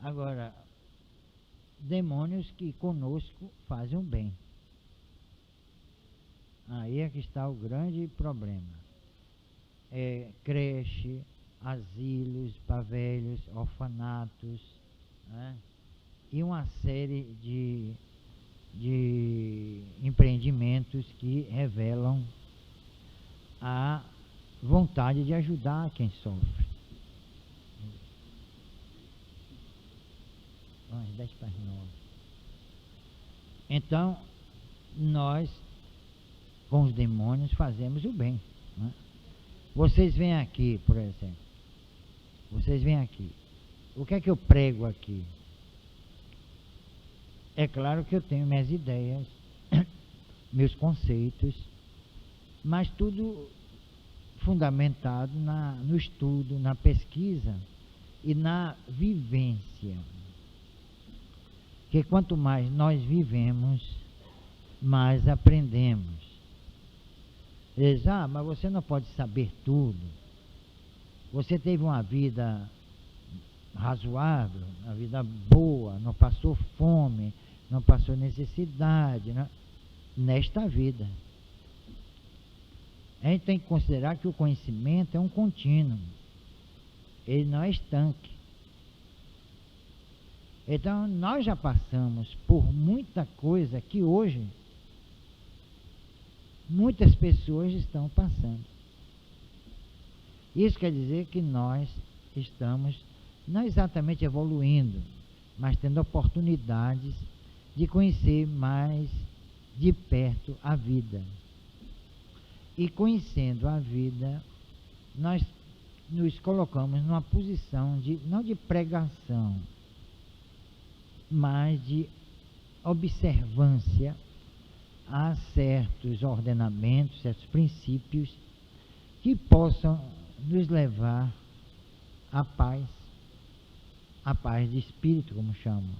Agora, demônios que conosco fazem o bem. Aí é que está o grande problema. Creche, asilos para velhos, orfanatos, né? E uma série de empreendimentos que revelam a vontade de ajudar quem sofre. 10 para as 9. Então, nós, com os demônios, fazemos o bem, né? Vocês vêm aqui, por exemplo. Vocês vêm aqui. O que é que eu prego aqui? É claro que eu tenho minhas ideias, meus conceitos, mas tudo fundamentado no estudo, na pesquisa e na vivência. Porque quanto mais nós vivemos, mais aprendemos. Eles dizem, mas você não pode saber tudo. Você teve uma vida razoável, uma vida boa, não passou fome, não passou necessidade, né? Nesta vida. A gente tem que considerar que o conhecimento é um contínuo. Ele não é estanque. Então, nós já passamos por muita coisa que hoje muitas pessoas estão passando. Isso quer dizer que nós estamos não exatamente evoluindo, mas tendo oportunidades de conhecer mais de perto a vida. E conhecendo a vida, nós nos colocamos numa posição não de pregação, mas de observância a certos ordenamentos, certos princípios que possam nos levar à paz de espírito, como chamam.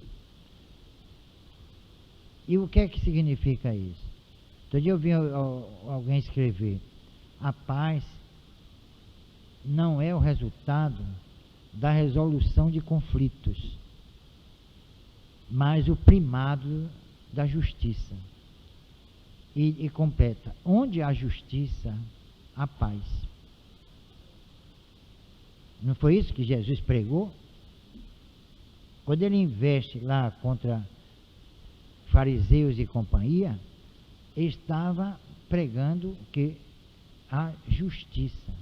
E o que é que significa isso? Outro dia eu vi alguém escrever: a paz não é o resultado da resolução de conflitos, mas o primado da justiça. E completa: onde há justiça, há paz. Não foi isso que Jesus pregou? Quando ele investe lá contra fariseus e companhia, ele estava pregando que a justiça.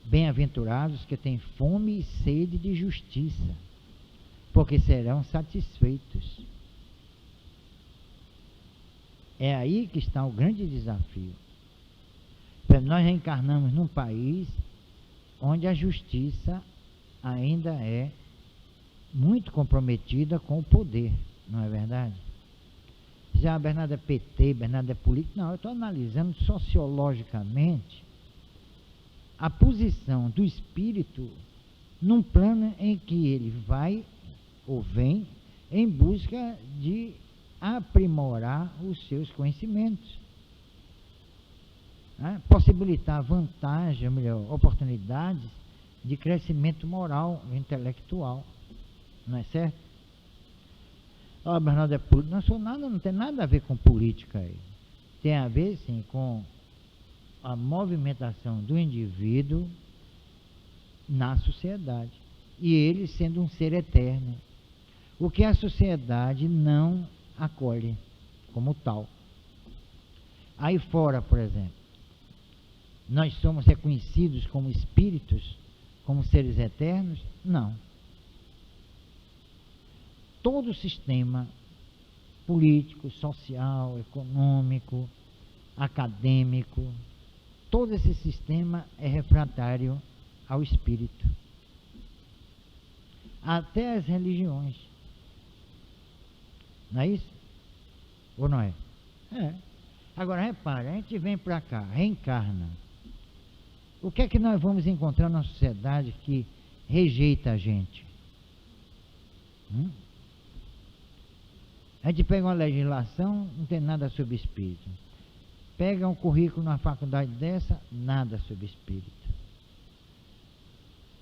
Bem-aventurados que têm fome e sede de justiça, porque serão satisfeitos. É aí que está o grande desafio. Nós reencarnamos num país onde a justiça ainda é muito comprometida com o poder, não é verdade? Já Bernardo é PT, Bernardo é político. Não, eu estou analisando sociologicamente a posição do espírito num plano em que ele vai ou vem em busca de aprimorar os seus conhecimentos, né? Possibilitar vantagem, ou melhor, oportunidades de crescimento moral e intelectual, não é certo? Bernardo é político. Não tem nada a ver com política aí. Tem a ver, sim, com a movimentação do indivíduo na sociedade. E ele sendo um ser eterno. O que a sociedade não acolhe como tal. Aí fora, por exemplo, nós somos reconhecidos como espíritos, como seres eternos? Não. Todo o sistema político, social, econômico, acadêmico, todo esse sistema é refratário ao espírito. Até as religiões. Não é isso? Ou não é? É. Agora, repare, a gente vem para cá, reencarna. O que é que nós vamos encontrar na sociedade que rejeita a gente? A gente pega uma legislação, não tem nada sobre espírito. Pega um currículo numa faculdade dessa, nada sobre espírito.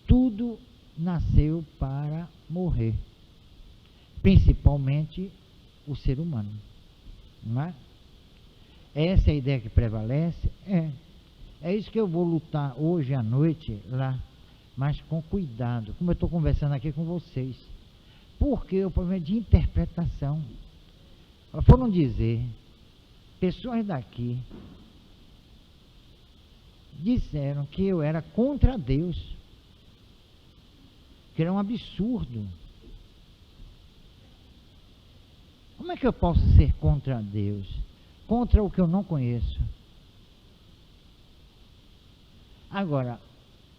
Tudo nasceu para morrer, principalmente o ser humano, não é? Essa é a ideia que prevalece. É isso que eu vou lutar hoje à noite lá, mas com cuidado, como eu estou conversando aqui com vocês, porque o problema é de interpretação. Foram dizer, pessoas daqui disseram que eu era contra Deus, que era um absurdo. Como é que eu posso ser contra Deus? Contra o que eu não conheço? Agora,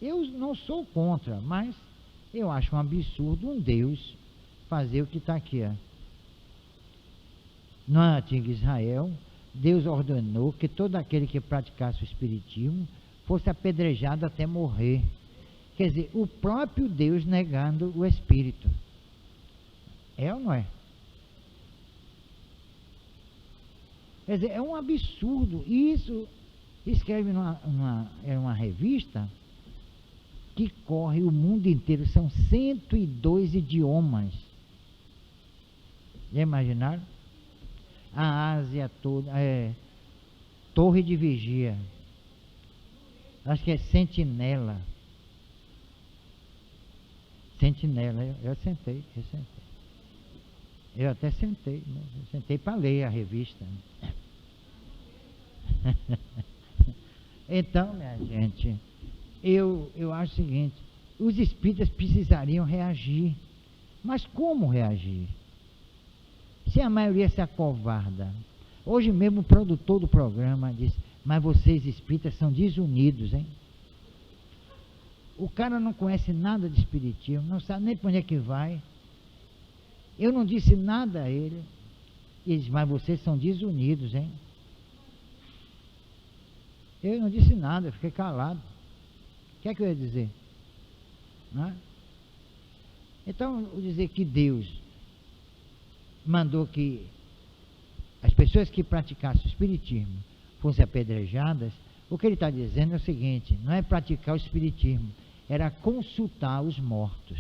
eu não sou contra, mas eu acho um absurdo um Deus fazer o que está aqui. No antigo Israel, Deus ordenou que todo aquele que praticasse o espiritismo fosse apedrejado até morrer. Quer dizer, o próprio Deus negando o espírito. É ou não é? Quer dizer, é um absurdo. E isso escreve numa revista que corre o mundo inteiro. São 102 idiomas. Já imaginaram? A Ásia toda, Torre de Vigia, acho que é Sentinela. Eu sentei. Eu até sentei, né? Eu sentei para ler a revista. Então, minha gente, eu acho o seguinte: os espíritas precisariam reagir. Mas como reagir? Se a maioria se acovarda. Hoje mesmo o produtor do programa disse: mas vocês espíritas são desunidos, hein? O cara não conhece nada de espiritismo, não sabe nem para onde é que vai. Eu não disse nada a ele. Ele disse: mas vocês são desunidos, hein? Eu não disse nada, eu fiquei calado. O que é que eu ia dizer? Não é? Então, eu dizer que Deus mandou que as pessoas que praticassem o espiritismo fossem apedrejadas, o que ele está dizendo é o seguinte: não é praticar o espiritismo, era consultar os mortos.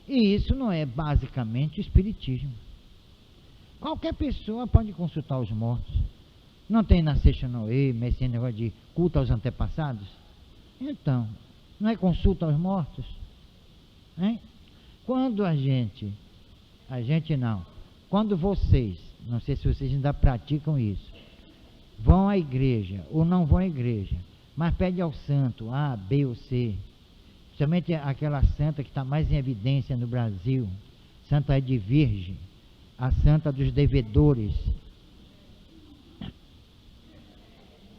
E isso não é basicamente o espiritismo. Qualquer pessoa pode consultar os mortos. Não tem na Seixa Noé, mas tem negócio de culto aos antepassados? Então, não é consulta aos mortos? Hein? Quando a gente não, quando vocês, não sei se vocês ainda praticam isso, vão à igreja ou não vão à igreja, mas pede ao santo A, B ou C, principalmente aquela santa que está mais em evidência no Brasil, Santa Edvirge, a santa dos devedores.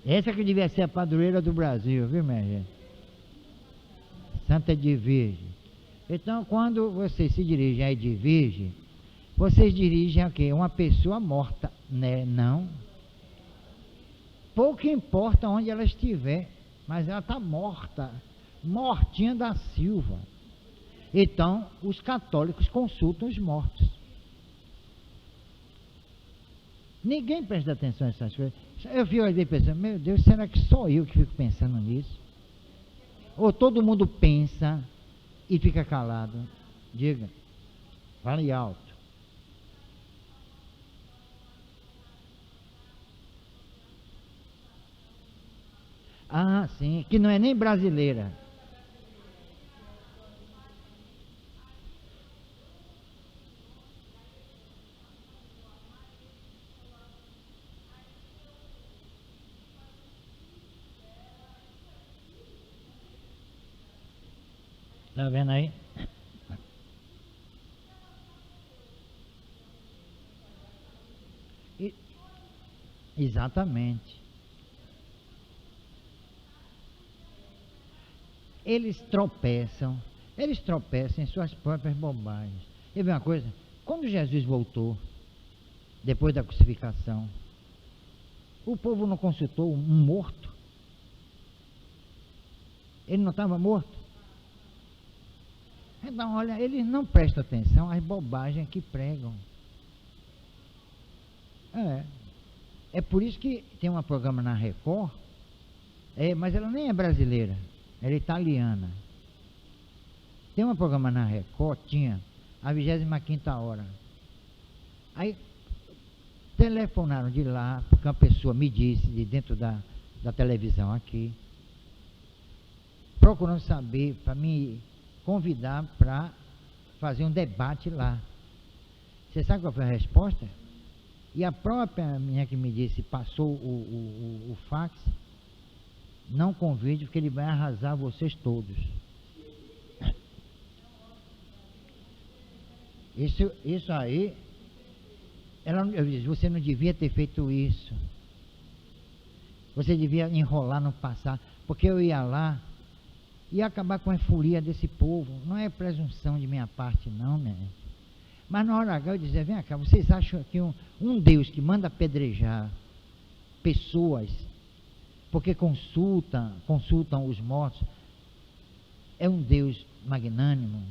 Essa que devia ser a padroeira do Brasil, viu, minha gente? Santa Edvirge. Então, quando vocês se dirigem a Edvirge, vocês dirigem a quê? Uma pessoa morta, né? Não. Pouco importa onde ela estiver, mas ela está morta, mortinha da Silva. Então, os católicos consultam os mortos. Ninguém presta atenção nessas coisas. Eu fico ali pensando: meu Deus, será que só eu que fico pensando nisso? Ou todo mundo pensa e fica calado? Diga, fale alto. Ah, sim, que não é nem brasileira. Tá vendo aí? E, exatamente. Eles tropeçam em suas próprias bobagens. E vê uma coisa: quando Jesus voltou, depois da crucificação, o povo não consultou um morto? Ele não estava morto? Então, olha, eles não prestam atenção às bobagens que pregam. É por isso que tem um programa na Record, mas ela nem é brasileira, ela é italiana. Tem um programa na Record, tinha a 25ª hora. Aí telefonaram de lá, porque uma pessoa me disse, de dentro da televisão aqui, procurando saber, para me convidar para fazer um debate lá. Você sabe qual foi a resposta? E a própria minha que me disse, passou o fax, não convide, porque ele vai arrasar vocês todos. Isso aí, eu disse, você não devia ter feito isso. Você devia enrolar no passado, porque eu ia lá, ia acabar com a folia desse povo. Não é presunção de minha parte, não, né? Mas na hora H eu dizia, vem cá, vocês acham que um Deus que manda apedrejar pessoas, porque consultam os mortos, é um Deus magnânimo?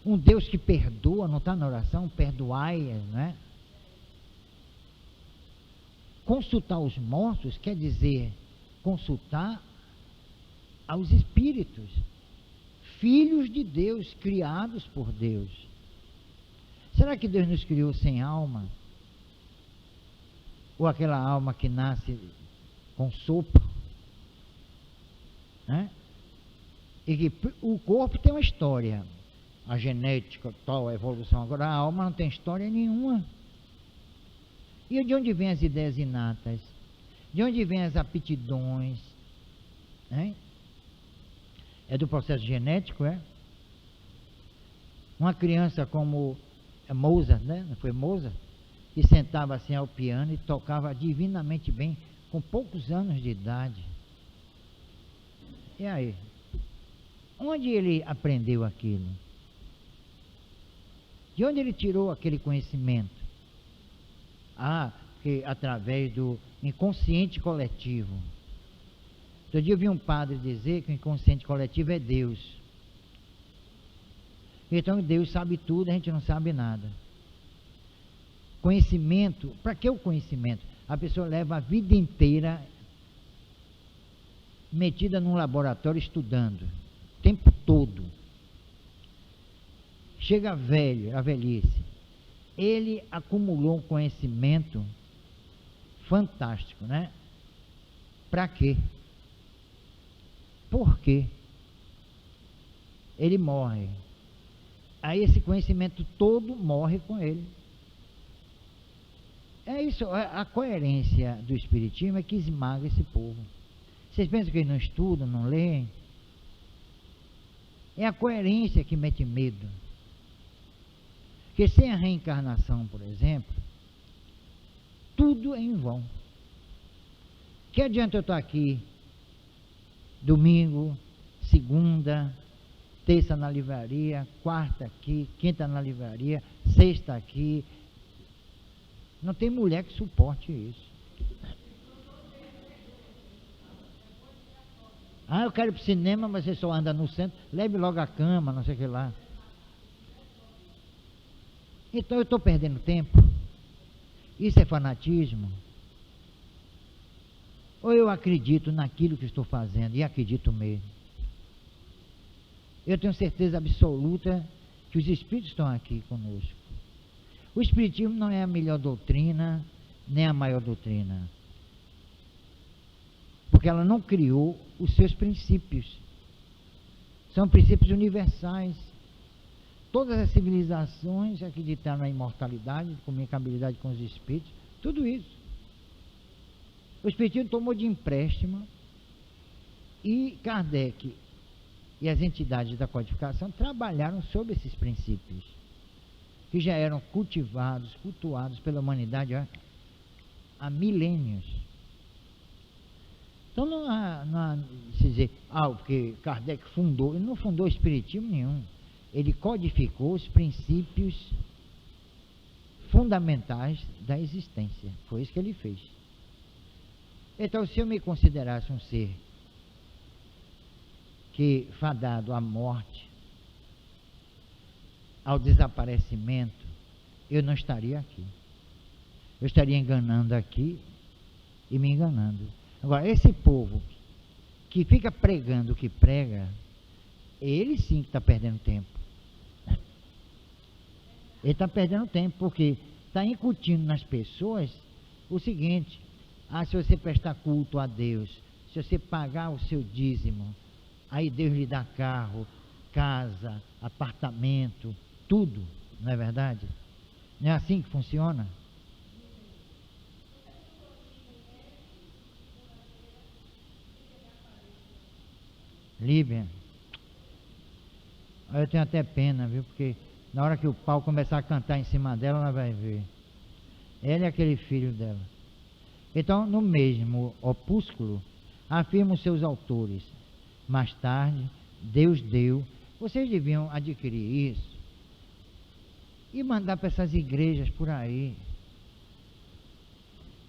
Um Deus que perdoa, não está na oração? Perdoai, né? Consultar os mortos quer dizer consultar aos espíritos, filhos de Deus, criados por Deus. Será que Deus nos criou sem alma? Ou aquela alma que nasce com sopro? Né? E que o corpo tem uma história, a genética, tal, a evolução. Agora a alma não tem história nenhuma. E de onde vêm as ideias inatas? De onde vêm as aptidões? Hein? É do processo genético, é? Uma criança como Mozart, né? Não foi Mozart? Que sentava assim ao piano e tocava divinamente bem, com poucos anos de idade. E aí? Onde ele aprendeu aquilo? De onde ele tirou aquele conhecimento? Que através do inconsciente coletivo. Outro dia eu vi um padre dizer que o inconsciente coletivo é Deus. Então Deus sabe tudo, a gente não sabe nada. Conhecimento, para que o conhecimento? A pessoa leva a vida inteira metida num laboratório estudando, o tempo todo. Chega velho, a velhice. Ele acumulou um conhecimento fantástico, né? Para quê? Por quê? Ele morre. Aí esse conhecimento todo morre com ele. É isso, a coerência do Espiritismo é que esmaga esse povo. Vocês pensam que eles não estudam, não leem? É a coerência que mete medo. Porque sem a reencarnação, por exemplo, tudo é em vão. Que adianta eu estar aqui domingo, segunda, terça na livraria, quarta aqui, quinta na livraria, sexta aqui. Não tem mulher que suporte isso. Eu quero ir para o cinema, mas você só anda no centro, leve logo a cama, não sei o que lá. Então eu estou perdendo tempo. Isso é fanatismo? Ou eu acredito naquilo que estou fazendo, e acredito mesmo? Eu tenho certeza absoluta que os espíritos estão aqui conosco. O espiritismo não é a melhor doutrina, nem a maior doutrina. Porque ela não criou os seus princípios. São princípios universais. Todas as civilizações acreditaram na imortalidade, comunicabilidade com os espíritos, tudo isso. O espiritismo tomou de empréstimo e Kardec e as entidades da codificação trabalharam sobre esses princípios, que já eram cultivados, cultuados pela humanidade há milênios. Então não há se dizer, porque Kardec fundou, ele não fundou espiritismo nenhum. Ele codificou os princípios fundamentais da existência. Foi isso que ele fez. Então, se eu me considerasse um ser que fadado à morte, ao desaparecimento, eu não estaria aqui. Eu estaria enganando aqui e me enganando. Agora, esse povo que fica pregando o que prega, Ele sim que está perdendo tempo. Ele está perdendo tempo, porque está incutindo nas pessoas o seguinte: se você prestar culto a Deus, se você pagar o seu dízimo, aí Deus lhe dá carro, casa, apartamento, tudo, não é verdade? Não é assim que funciona? Líbia, eu tenho até pena, viu? Porque na hora que o pau começar a cantar em cima dela, ela vai ver. Ela é aquele filho dela. Então, no mesmo opúsculo, afirmam seus autores. Mais tarde, Deus deu. Vocês deviam adquirir isso e mandar para essas igrejas por aí.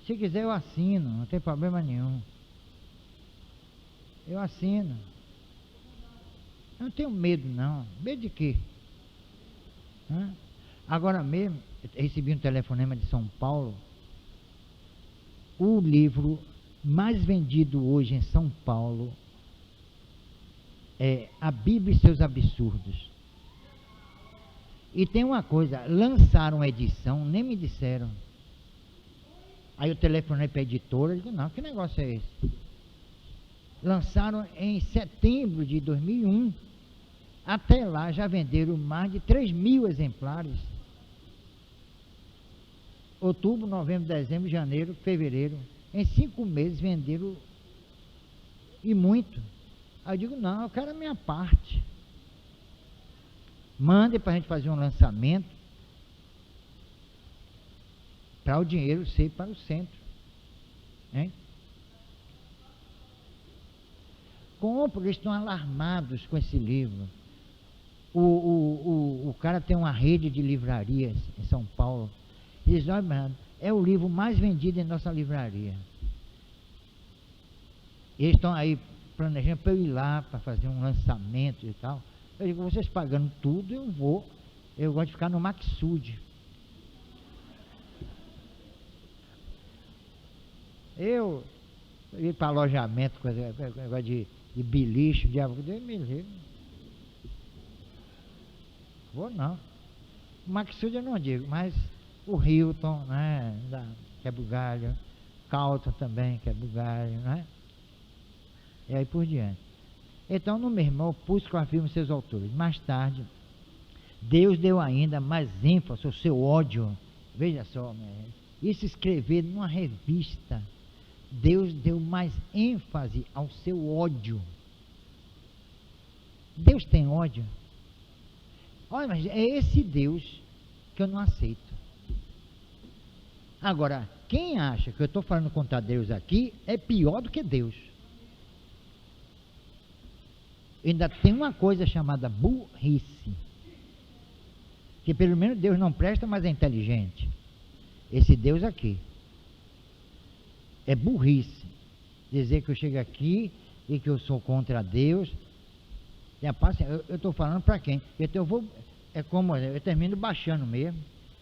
Se quiser, eu assino, não tem problema nenhum. Eu assino. Eu não tenho medo, não. Medo de quê? Agora mesmo, recebi um telefonema de São Paulo. O livro mais vendido hoje em São Paulo é A Bíblia e Seus Absurdos. E tem uma coisa, lançaram a edição, nem me disseram. Aí eu telefonei para a editora, eu digo, não, que negócio é esse? Lançaram em setembro de 2001. Até lá já venderam mais de 3.000 exemplares. Outubro, novembro, dezembro, janeiro, fevereiro. Em 5 meses venderam e muito. Aí eu digo, não, eu quero a minha parte. Mande para a gente fazer um lançamento, para o dinheiro ser para o centro. Hein? Compre, eles estão alarmados com esse livro. O cara tem uma rede de livrarias em São Paulo. Ele diz, olha, é o livro mais vendido em nossa livraria. Eles estão aí planejando para eu ir lá para fazer um lançamento e tal. Eu digo, vocês pagando tudo, eu vou. Eu gosto de ficar no Maxud. Eu ir para alojamento, negócio de beliche, de Deus me livre. Vou não. O Maxud eu não digo, mas o Hilton, né, que é bugalho, Calton também, que é bugalho, né? E aí por diante. Então, no mesmo opúsculo afirmam seus autores. Mais tarde, Deus deu ainda mais ênfase ao seu ódio. Veja só, isso escrever numa revista. Deus deu mais ênfase ao seu ódio. Deus tem ódio? Olha, mas é esse Deus que eu não aceito. Agora, quem acha que eu estou falando contra Deus aqui é pior do que Deus. Ainda tem uma coisa chamada burrice. Que pelo menos Deus não presta, mas é inteligente. Esse Deus aqui. É burrice. Dizer que eu chego aqui e que eu sou contra Deus. Eu estou falando para quem? Eu termino baixando mesmo.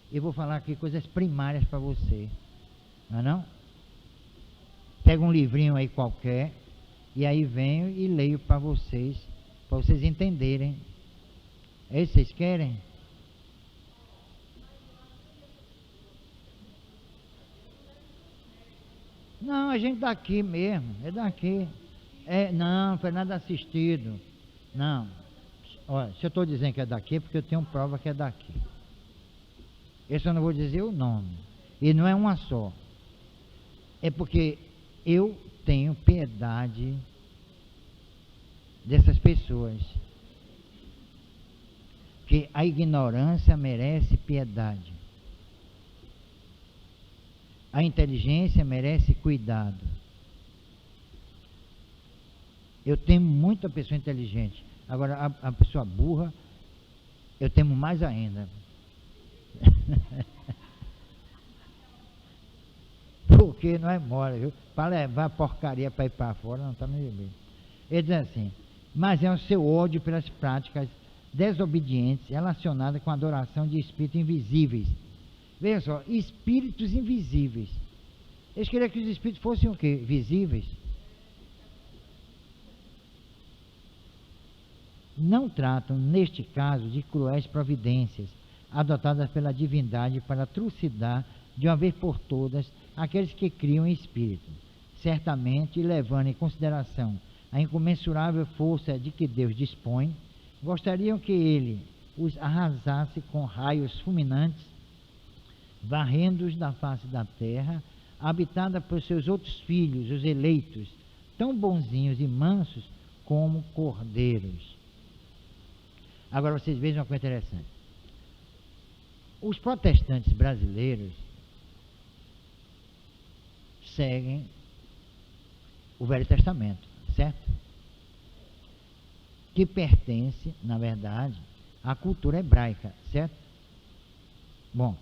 E vou falar aqui coisas primárias para você. Não é não? Pega um livrinho aí qualquer. E aí venho e leio para vocês entenderem. É isso que vocês querem? Não, a gente daqui mesmo, é daqui. Não foi nada assistido. Não. Olha, se eu estou dizendo que é daqui, é porque eu tenho prova que é daqui. Esse eu não vou dizer o nome. E não é uma só. É porque eu tenho piedade dessas pessoas. Que a ignorância merece piedade. A inteligência merece cuidado. Eu temo muito a pessoa inteligente. Agora, a pessoa burra, eu temo mais ainda. Porque não é mole, viu? Para levar porcaria para ir para fora, não está no limite. Ele diz assim, mas é o seu ódio pelas práticas desobedientes relacionadas com a adoração de espíritos invisíveis. Veja só, espíritos invisíveis. Eles queriam que os espíritos fossem o quê? Visíveis. não tratam, neste caso, de cruéis providências adotadas pela divindade para trucidar de uma vez por todas aqueles que criam em espírito, certamente levando em consideração a incomensurável força de que Deus dispõe, gostariam que ele os arrasasse com raios fulminantes, varrendo-os da face da terra, habitada por seus outros filhos, os eleitos, tão bonzinhos e mansos como cordeiros. Agora vocês vejam uma coisa interessante. Os protestantes brasileiros seguem o Velho Testamento, certo? Que pertence, na verdade, à cultura hebraica, certo? Bom,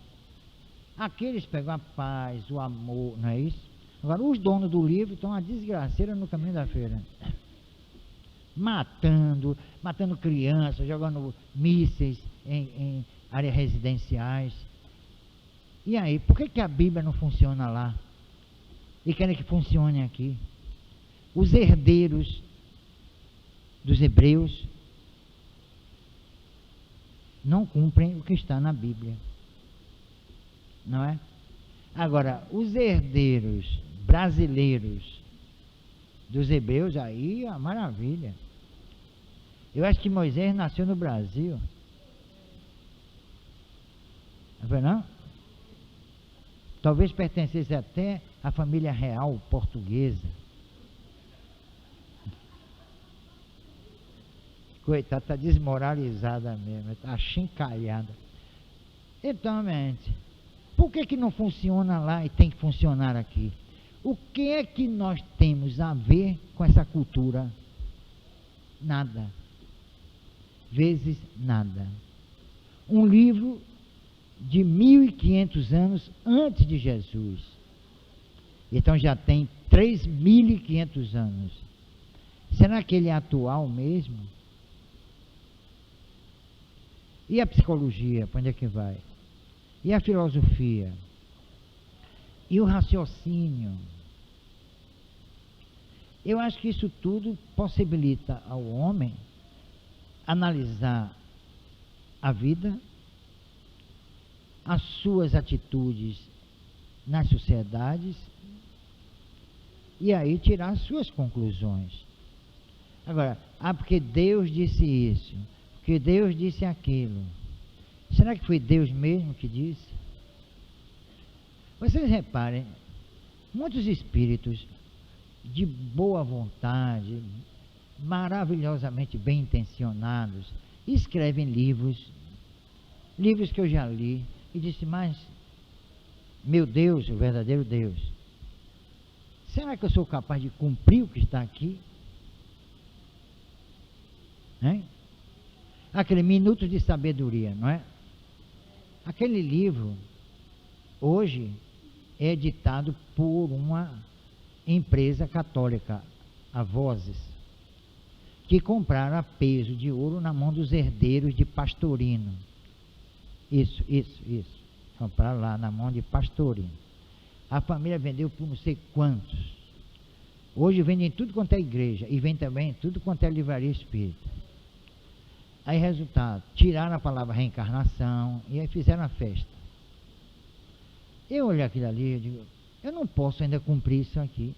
aqueles pegam a paz, o amor, não é isso? Agora, os donos do livro estão a desgraceira no caminho da feira. Matando crianças, jogando mísseis em áreas residenciais. E aí, por que a Bíblia não funciona lá? E querem que funcione aqui? Os herdeiros dos hebreus não cumprem o que está na Bíblia, não é? Agora, os herdeiros brasileiros dos hebreus, aí a maravilha. Eu acho que Moisés nasceu no Brasil. Não? Talvez pertencesse até à família real portuguesa. Coitada, está desmoralizada mesmo, está achincalhada. Então, mente, por que não funciona lá e tem que funcionar aqui? O que é que nós temos a ver com essa cultura? Nada. Vezes nada. Um livro de 1500 anos antes de Jesus. Então já tem 3500 anos. Será que ele é atual mesmo? E a psicologia, para onde é que vai? E a filosofia? E o raciocínio? Eu acho que isso tudo possibilita ao homem analisar a vida, as suas atitudes nas sociedades e aí tirar as suas conclusões. Agora, porque Deus disse isso, porque Deus disse aquilo. Será que foi Deus mesmo que disse? Vocês reparem, muitos espíritos de boa vontade, maravilhosamente bem intencionados, escrevem livros que eu já li, e disse, mas, meu Deus, o verdadeiro Deus, será que eu sou capaz de cumprir o que está aqui? Hein? Aquele Minutos de Sabedoria, não é? Aquele livro, hoje, é editado por uma empresa católica, a Vozes, que compraram a peso de ouro na mão dos herdeiros de Pastorino. Isso. Compraram lá na mão de Pastorino. A família vendeu por não sei quantos. Hoje vende em tudo quanto é igreja e vende também em tudo quanto é livraria espírita. Aí, resultado, tiraram a palavra reencarnação e aí fizeram a festa. Eu olhei aquilo ali e digo, eu não posso ainda cumprir isso aqui.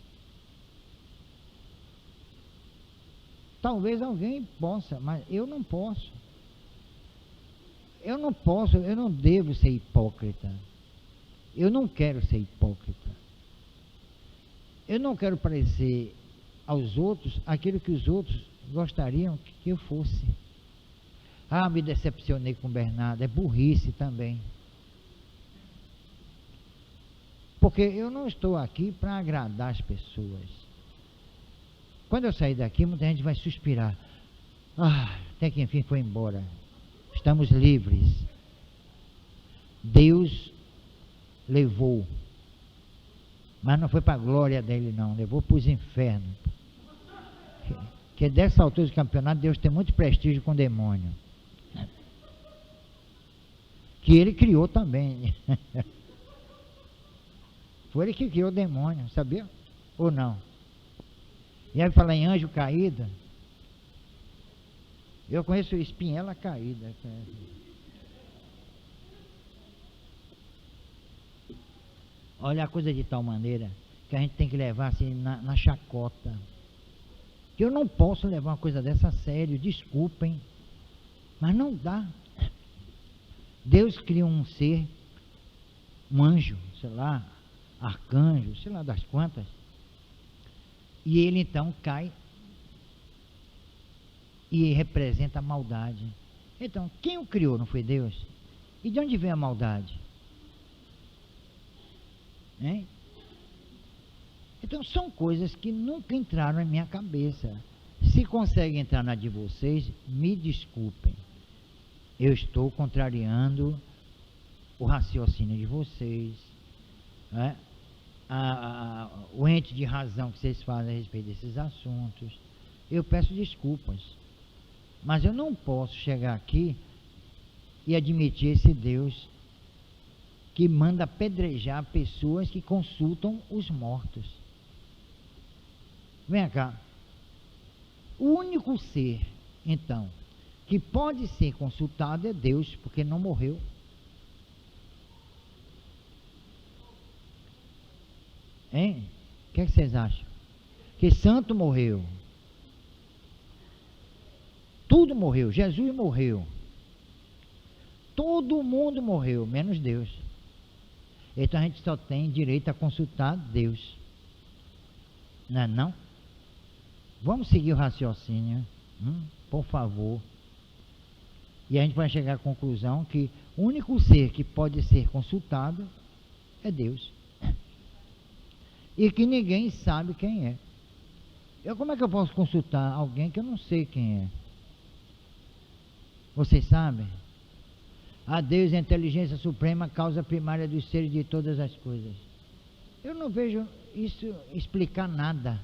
Talvez alguém possa, mas eu não posso. Eu não devo ser hipócrita. Eu não quero ser hipócrita. Eu não quero parecer aos outros aquilo que os outros gostariam que eu fosse. Ah, me decepcionei com o Bernardo. É burrice também. Porque eu não estou aqui para agradar as pessoas. Quando eu sair daqui, muita gente vai suspirar. Ah, até que enfim foi embora. Estamos livres. Deus levou. Mas não foi para a glória dele, não. Levou para os infernos. Que dessa altura do campeonato, Deus tem muito prestígio com o demônio. Que ele criou também. Foi ele que criou o demônio, sabia? Ou não? E aí falar em anjo caído, Eu conheço espinhela caída. Olha a coisa de tal maneira que a gente tem que levar assim na chacota. Eu não posso levar uma coisa dessa a sério, desculpem, mas não dá. Deus cria um ser, um anjo, sei lá, arcanjo, sei lá das quantas, e ele então cai e representa a maldade. Então, quem o criou não foi Deus? E de onde vem a maldade? Hein? Então são coisas que nunca entraram na minha cabeça. Se consegue entrar na de vocês, me desculpem. Eu estou contrariando o raciocínio de vocês, né? O ente de razão que vocês fazem a respeito desses assuntos. Eu peço desculpas. Mas eu não posso chegar aqui e admitir esse Deus que manda apedrejar pessoas que consultam os mortos. Vem cá. O único ser, então, que pode ser consultado é Deus, porque não morreu. Hein? O que é que vocês acham? Que santo morreu. Tudo morreu. Jesus morreu. Todo mundo morreu, menos Deus. Então a gente só tem direito a consultar Deus. Não é não? Vamos seguir o raciocínio, por favor. E a gente vai chegar à conclusão que o único ser que pode ser consultado é Deus. E que ninguém sabe quem é. Como é que eu posso consultar alguém que eu não sei quem é? Vocês sabem? A Deus é a inteligência suprema, causa primária dos seres de todas as coisas. Eu não vejo isso explicar nada.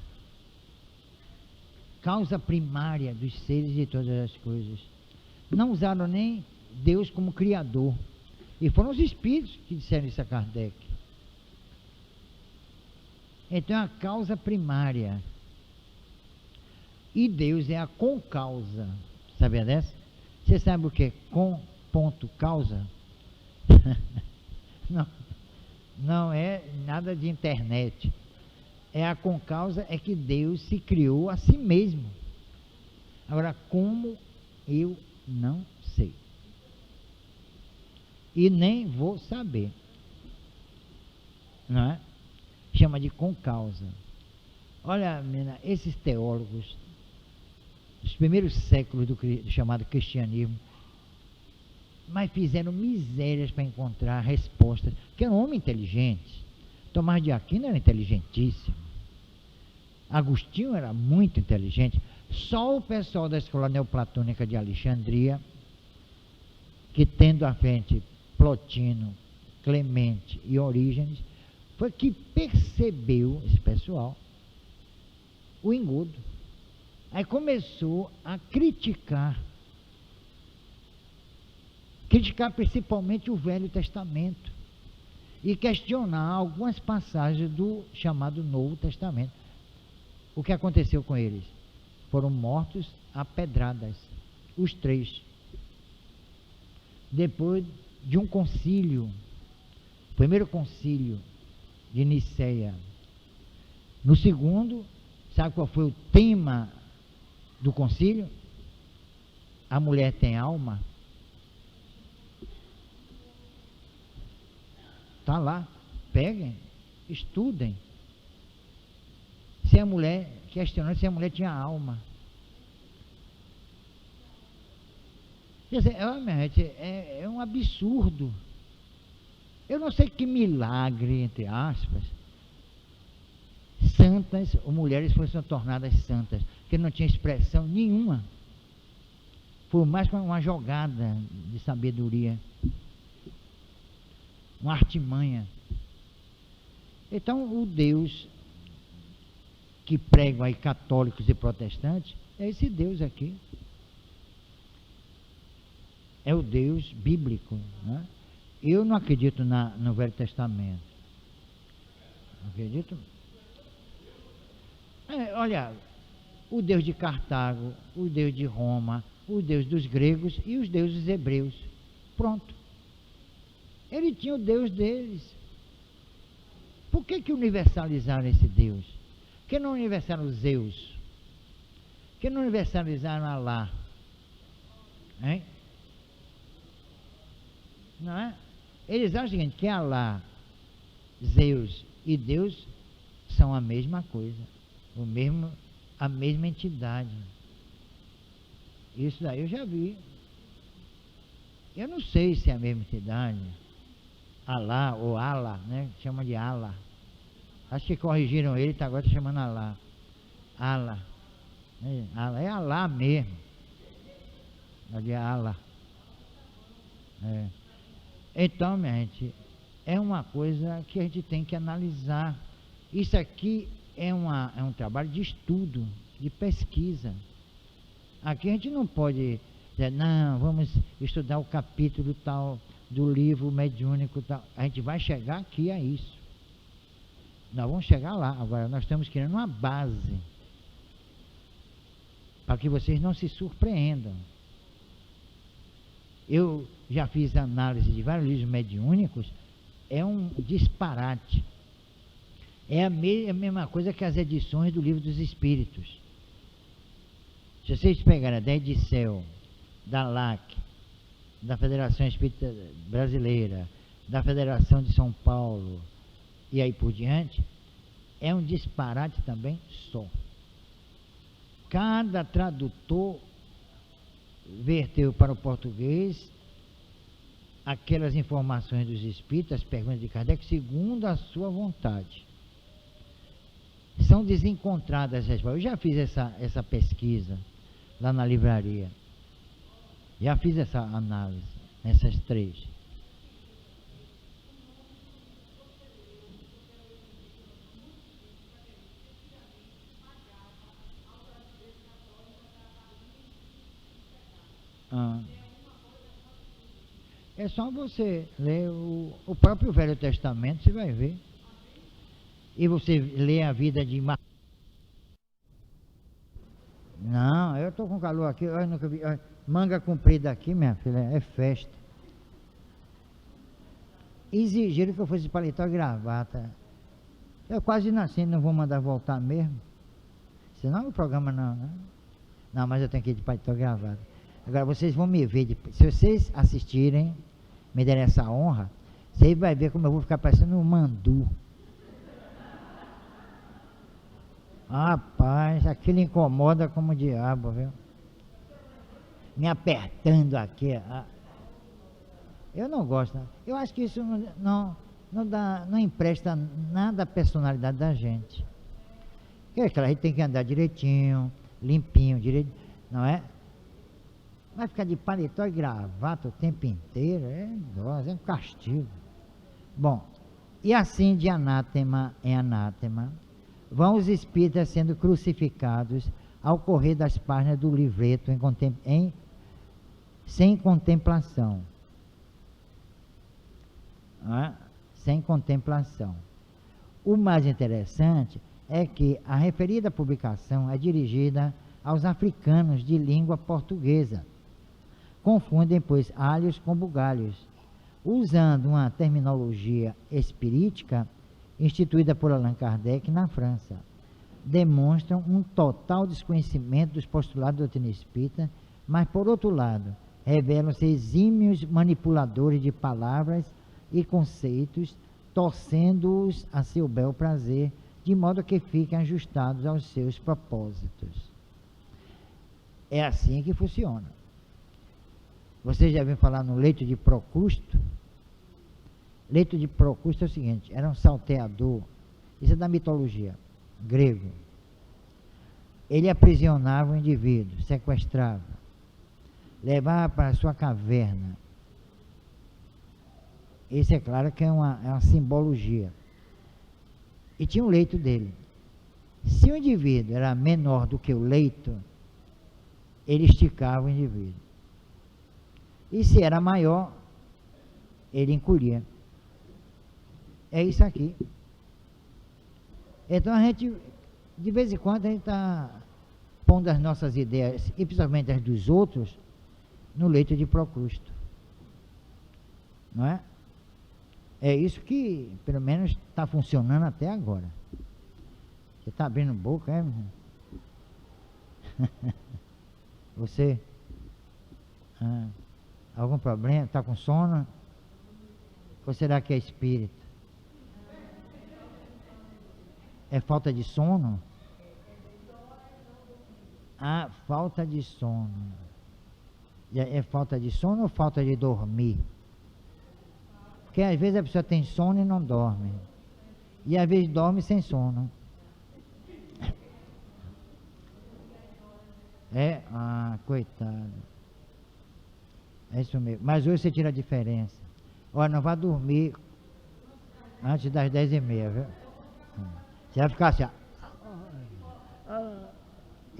Causa primária dos seres de todas as coisas. Não usaram nem Deus como criador. E foram os espíritos que disseram isso a Kardec. Então é a causa primária. E Deus é a concausa. Sabia dessa? Você sabe o que é com.causa? Não é nada de internet. É a concausa, é que Deus se criou a si mesmo. Agora, como eu não sei. E nem vou saber. Não é? Chama de concausa. Olha, menina, esses teólogos dos primeiros séculos do chamado cristianismo, mas fizeram misérias para encontrar respostas, porque eram homens inteligentes. Tomás de Aquino era inteligentíssimo. Agostinho era muito inteligente. Só o pessoal da escola neoplatônica de Alexandria, que tendo à frente Plotino, Clemente e Orígenes, foi que percebeu, esse pessoal, o engodo. Aí começou a criticar principalmente o Velho Testamento e questionar algumas passagens do chamado Novo Testamento. O que aconteceu com eles? Foram mortos a pedradas, os três. Depois de um concílio, primeiro concílio de Niceia. No segundo, sabe qual foi o tema do concílio? A mulher tem alma? Está lá, peguem, estudem. Se a mulher, questionando se a mulher tinha alma. Quer dizer, é um absurdo. Eu não sei que milagre, entre aspas, santas ou mulheres fossem tornadas santas, porque não tinha expressão nenhuma. Foi mais que uma jogada de sabedoria, uma artimanha. Então, o Deus que pregam aí católicos e protestantes é esse Deus aqui. É o Deus bíblico, né? Eu não acredito no Velho Testamento. Não acredito. Olha, o Deus de Cartago, o Deus de Roma, o Deus dos gregos e os deuses hebreus. Pronto. Ele tinha o Deus deles. Por que universalizaram esse Deus? Por que não universalizaram Zeus? Por que não universalizaram Alá? Hein? Não é? Eles acham o seguinte, que Alá, Zeus e Deus são a mesma coisa, a mesma entidade. Isso daí eu já vi. Eu não sei se é a mesma entidade, Alá ou Alá, né? Chama de Alá. Acho que corrigiram ele, tá, agora está chamando Alá. Alá. É Alá mesmo. É de Alá. É. Então, minha gente, é uma coisa que a gente tem que analisar. Isso aqui é um trabalho de estudo, de pesquisa. Aqui a gente não pode dizer, não, vamos estudar o capítulo tal do livro mediúnico tal. A gente vai chegar aqui a isso. Nós vamos chegar lá. Agora, nós estamos querendo uma base para que vocês não se surpreendam. Eu já fiz análise de vários livros mediúnicos, é um disparate. É a mesma coisa que as edições do Livro dos Espíritos. Se vocês pegarem a da Edicel, da LAC, da Federação Espírita Brasileira, da Federação de São Paulo, e aí por diante, é um disparate também só. Cada tradutor verteu para o português aquelas informações dos espíritos, as perguntas de Kardec, segundo a sua vontade. São desencontradas as respostas. Eu já fiz essa pesquisa lá na livraria. Já fiz essa análise, nessas três. É só você ler o próprio Velho Testamento, você vai ver. E você lê a vida de Não, eu estou com calor aqui, olha, nunca vi, olha, manga comprida aqui, minha filha, é festa. Exigiram que eu fosse de paletó e gravata. Eu quase nasci, não vou mandar voltar mesmo. Senão o programa não, né? Não, mas eu tenho que ir de paletó e gravata. Agora vocês vão me ver, se vocês assistirem, me derem essa honra, vocês vão ver como eu vou ficar parecendo um mandu. Rapaz, aquilo incomoda como o diabo, viu? Me apertando aqui. Eu não gosto. Não. Eu acho que isso não empresta nada à personalidade da gente. Porque a gente tem que andar direitinho, limpinho, direito, não é? Vai ficar de paletó e gravata o tempo inteiro, é um castigo. Bom, e assim de anátema em anátema, vão os espíritas sendo crucificados ao correr das páginas do livreto sem contemplação. Sem contemplação. O mais interessante é que a referida publicação é dirigida aos africanos de língua portuguesa. Confundem, pois, alhos com bugalhos, usando uma terminologia espirítica instituída por Allan Kardec na França. Demonstram um total desconhecimento dos postulados da doutrina espírita, mas, por outro lado, revelam-se exímios manipuladores de palavras e conceitos, torcendo-os a seu bel prazer, de modo que fiquem ajustados aos seus propósitos. É assim que funciona. Vocês já viram falar no leito de Procusto? Leito de Procusto é o seguinte, era um salteador, isso é da mitologia grego. Ele aprisionava o indivíduo, sequestrava, levava para a sua caverna. Isso é claro que é uma simbologia. E tinha o leito dele. Se o indivíduo era menor do que o leito, ele esticava o indivíduo. E se era maior, ele encolhia. É isso aqui. Então a gente, de vez em quando, a gente está pondo as nossas ideias, e principalmente as dos outros, no leito de Procrusto. Não é? É isso que, pelo menos, está funcionando até agora. Você está abrindo boca, é, meu irmão? Você? Algum problema? Está com sono? Ou será que é espírito? É falta de sono? Ah, falta de sono. É falta de sono ou falta de dormir? Porque às vezes a pessoa tem sono e não dorme. E às vezes dorme sem sono. É? Ah, coitado. É isso mesmo. Mas hoje você tira a diferença. Olha, não vá dormir antes das 10h30, viu? Você vai ficar assim, ó.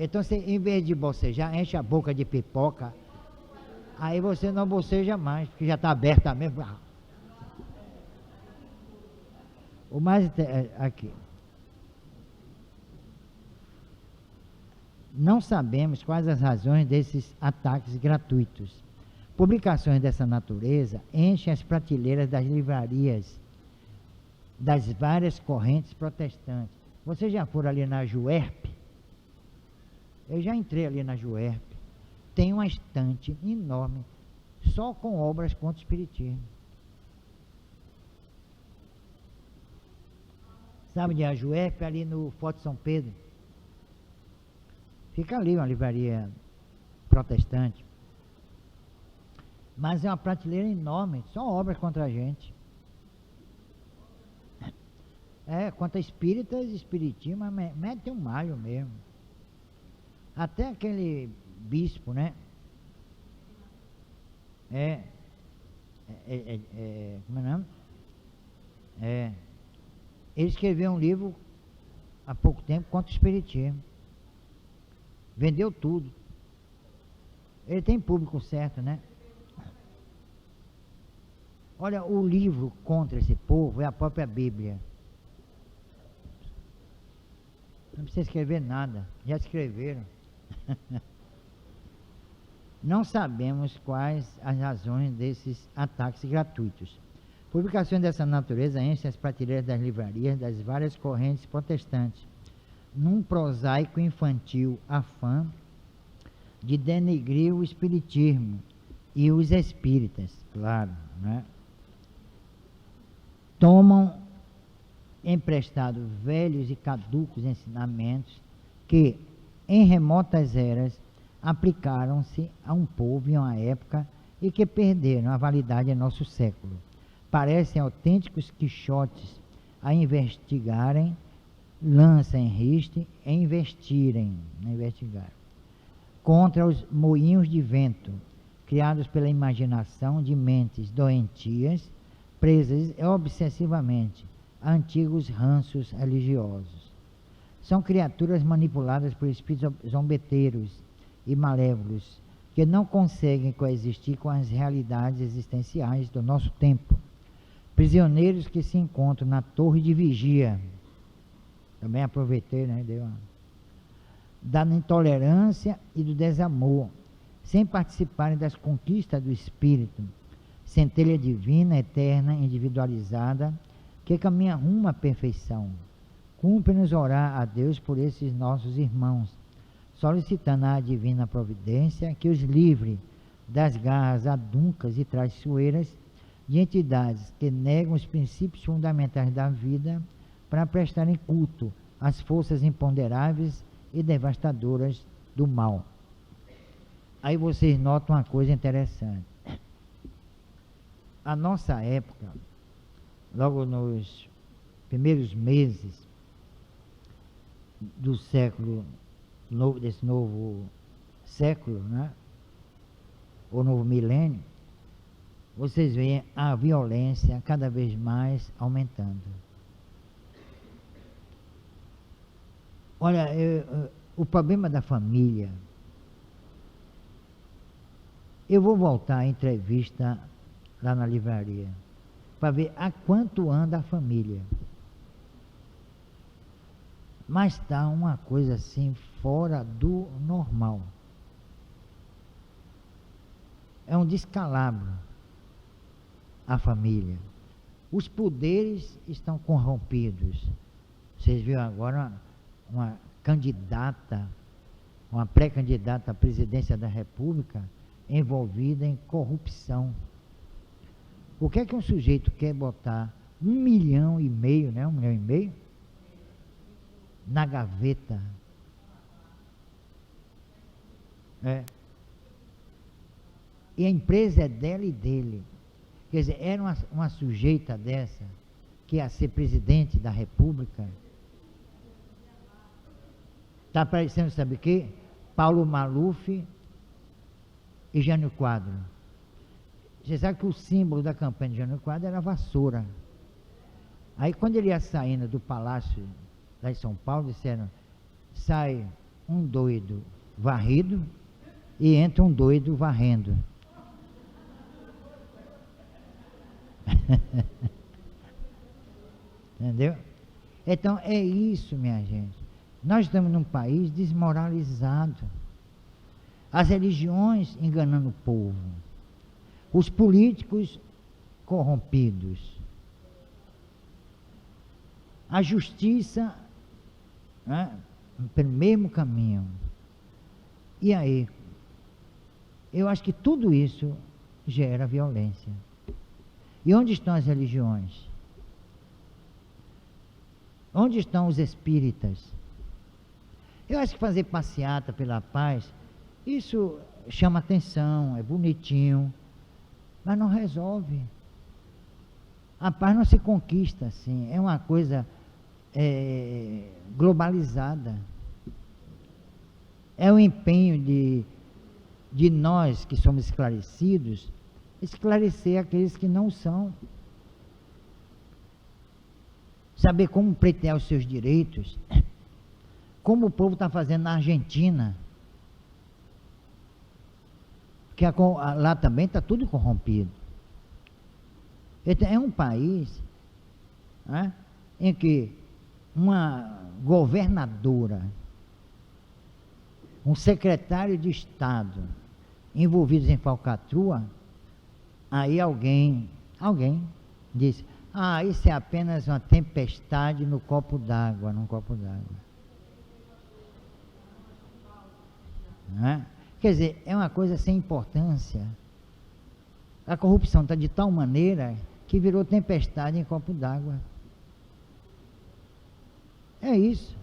Então, você, em vez de bocejar, enche a boca de pipoca. Aí você não boceja mais, porque já está aberta mesmo. O mais aqui. Não sabemos quais as razões desses ataques gratuitos. Publicações dessa natureza enchem as prateleiras das livrarias das várias correntes protestantes. Vocês já foram ali na Juerp? Eu já entrei ali na Juerp. Tem uma estante enorme, só com obras contra o espiritismo. Sabe onde é a Juerp? Ali no Forte São Pedro. Fica ali uma livraria protestante. Mas é uma prateleira enorme, só obras contra a gente. É, contra espíritas e espiritismo, mas mete um malho mesmo. Até aquele bispo, né? Como é o nome? Ele escreveu um livro há pouco tempo contra o espiritismo. Vendeu tudo. Ele tem público certo, né? Olha, o livro contra esse povo é a própria Bíblia. Não precisa escrever nada, já escreveram. Não sabemos quais as razões desses ataques gratuitos. Publicações dessa natureza enchem as prateleiras das livrarias das várias correntes protestantes, num prosaico infantil afã de denegrir o espiritismo e os espíritas, claro, né? Tomam emprestado velhos e caducos ensinamentos que, em remotas eras, aplicaram-se a um povo em uma época e que perderam a validade em nosso século. Parecem autênticos quixotes a investigarem, lançam em riste e investigar contra os moinhos de vento, criados pela imaginação de mentes doentias, presas obsessivamente a antigos ranços religiosos. São criaturas manipuladas por espíritos zombeteiros e malévolos que não conseguem coexistir com as realidades existenciais do nosso tempo. Prisioneiros que se encontram na torre de vigia. Também aproveitei, né? Da intolerância e do desamor, sem participarem das conquistas do espírito, centelha divina, eterna, individualizada, que caminha rumo à perfeição. Cumpre-nos orar a Deus por esses nossos irmãos, solicitando a divina providência que os livre das garras aduncas e traiçoeiras de entidades que negam os princípios fundamentais da vida para prestarem culto às forças imponderáveis e devastadoras do mal. Aí vocês notam uma coisa interessante. A nossa época, logo nos primeiros meses do século novo, desse novo século, né? O novo milênio, vocês veem a violência cada vez mais aumentando. Olha, o problema da família, eu vou voltar à entrevista lá na livraria, para ver a quanto anda a família. Mas está uma coisa assim fora do normal. É um descalabro a família. Os poderes estão corrompidos. Vocês viram agora uma candidata, uma pré-candidata à presidência da República envolvida em corrupção. O que é que um sujeito quer botar 1,5 milhão, né? 1,5 milhão na gaveta? É. E a empresa é dela e dele. Quer dizer, era uma sujeita dessa que ia ser presidente da República. Está parecendo, sabe o quê? Paulo Maluf e Jânio Quadro. Você sabe que o símbolo da campanha de Jânio Quadro era a vassoura. Aí quando ele ia saindo do palácio lá em São Paulo, disseram, sai um doido varrido e entra um doido varrendo. Entendeu? Então é isso, minha gente. Nós estamos num país desmoralizado. As religiões enganando o povo. Os políticos corrompidos. A justiça, né, pelo mesmo caminho. E aí? Eu acho que tudo isso gera violência. E onde estão as religiões? Onde estão os espíritas? Eu acho que fazer passeata pela paz, isso chama atenção, é bonitinho, mas não resolve. A paz não se conquista assim, é uma coisa globalizada. É o empenho de nós que somos esclarecidos, esclarecer aqueles que não são. Saber como pleitear os seus direitos, como o povo está fazendo na Argentina. Porque lá também está tudo corrompido. Então, é um país, né, em que uma governadora, um secretário de Estado envolvidos em falcatrua, aí alguém disse, isso é apenas uma tempestade no copo d'água, num copo d'água. Né? Quer dizer, é uma coisa sem importância. A corrupção está de tal maneira que virou tempestade em copo d'água. É isso.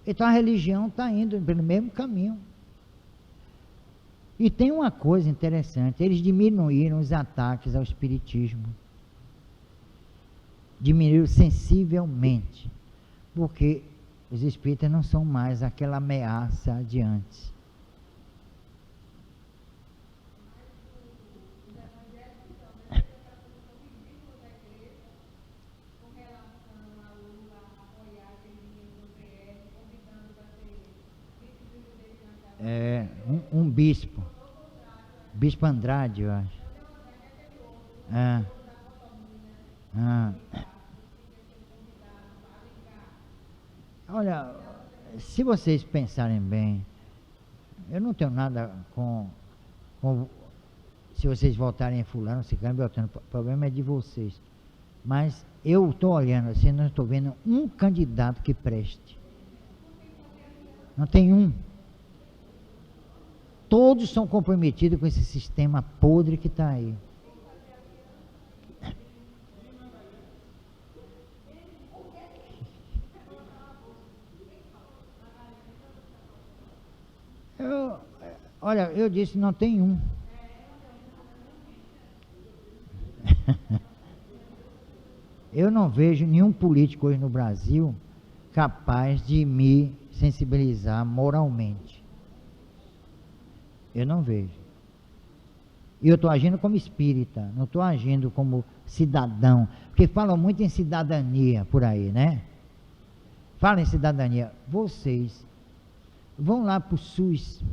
Então a religião está indo pelo mesmo caminho. E tem uma coisa interessante, eles diminuíram os ataques ao espiritismo. Diminuíram sensivelmente, porque os espíritas não são mais aquela ameaça de antes. Um bispo, Bispo Andrade, eu acho. Olha, se vocês pensarem bem, eu não tenho nada com se vocês votarem em fulano, ciclano, Beltrano, o problema é de vocês. Mas eu estou olhando assim, não estou vendo um candidato que preste. Não tem um. Todos são comprometidos com esse sistema podre que está aí. Olha, eu disse, não tem um. Eu não vejo nenhum político hoje no Brasil capaz de me sensibilizar moralmente. Eu não vejo. E eu estou agindo como espírita, não estou agindo como cidadão. Porque falam muito em cidadania por aí, né? Falam em cidadania. Vocês vão lá para o SUS.